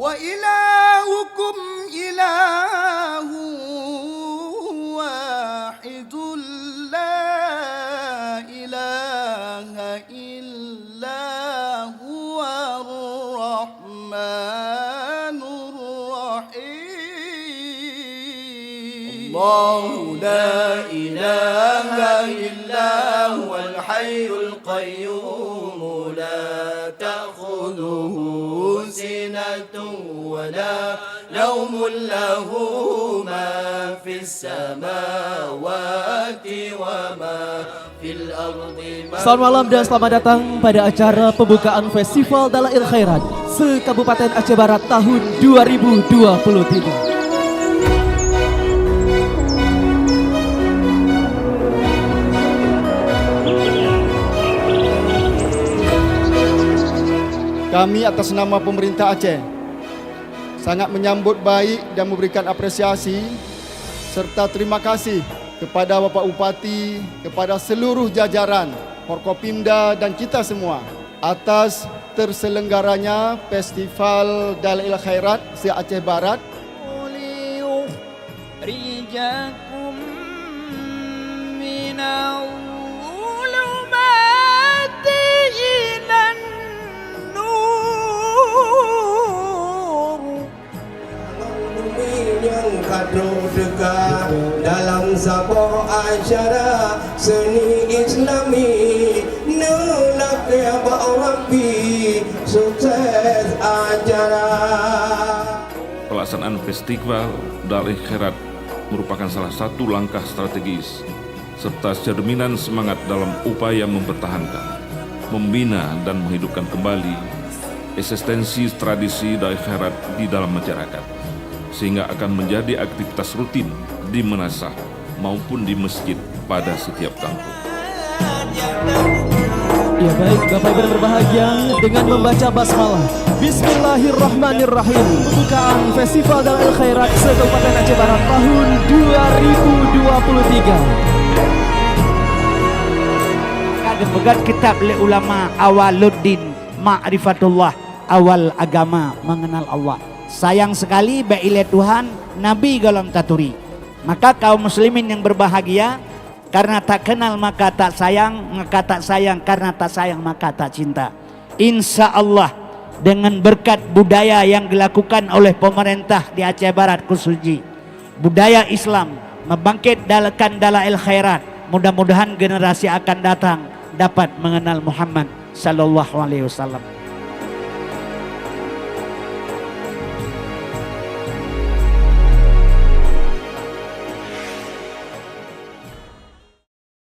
وإلهكم إله واحد لا إله إلا هو الرحمن الرحيم الله لا إله إلا هو الحي القيوم لا تأخذه سنة ولا نوم له ما في السماوات وما في الأرض. Selamat malam dan selamat datang pada acara pembukaan Festival Dalail Khairat se-Kabupaten Aceh Barat tahun 2023. Kami atas nama pemerintah Aceh sangat menyambut baik dan memberikan apresiasi serta terima kasih kepada Bapak Upati, kepada seluruh jajaran Forkopimda dan kita semua atas terselenggaranya Festival Dalail Khairat se-Aceh Barat. Kadung dekat dalam sebuah acara seni Islami nolak ya Rabbi sukses acara. Pelaksanaan Festival Dalail Khairat merupakan salah satu langkah strategis serta cerminan semangat dalam upaya mempertahankan, membina dan menghidupkan kembali eksistensi tradisi Dalail Khairat di dalam masyarakat, sehingga akan menjadi aktivitas rutin di Menasah maupun di masjid pada setiap kampung. Ya baik, Bapak Ibu yang berbahagia, dengan membaca basmalah Bismillahirrahmanirrahim, pembukaan Festival Dalail Khairat se-Kabupaten Aceh Barat tahun 2023. Ada pegat kitab oleh ulama Awaluddin Ma'rifatullah, awal agama mengenal Allah. Sayang sekali baile Tuhan Nabi galam taturi. Maka kaum muslimin yang berbahagia, karena tak kenal maka tak sayang, maka tak sayang karena tak sayang maka tak cinta. Insya Allah dengan berkat budaya yang dilakukan oleh pemerintah di Aceh Barat khususnya budaya Islam membangkitkan Dalail Khairat, mudah-mudahan generasi akan datang dapat mengenal Muhammad sallallahu alaihi wasallam.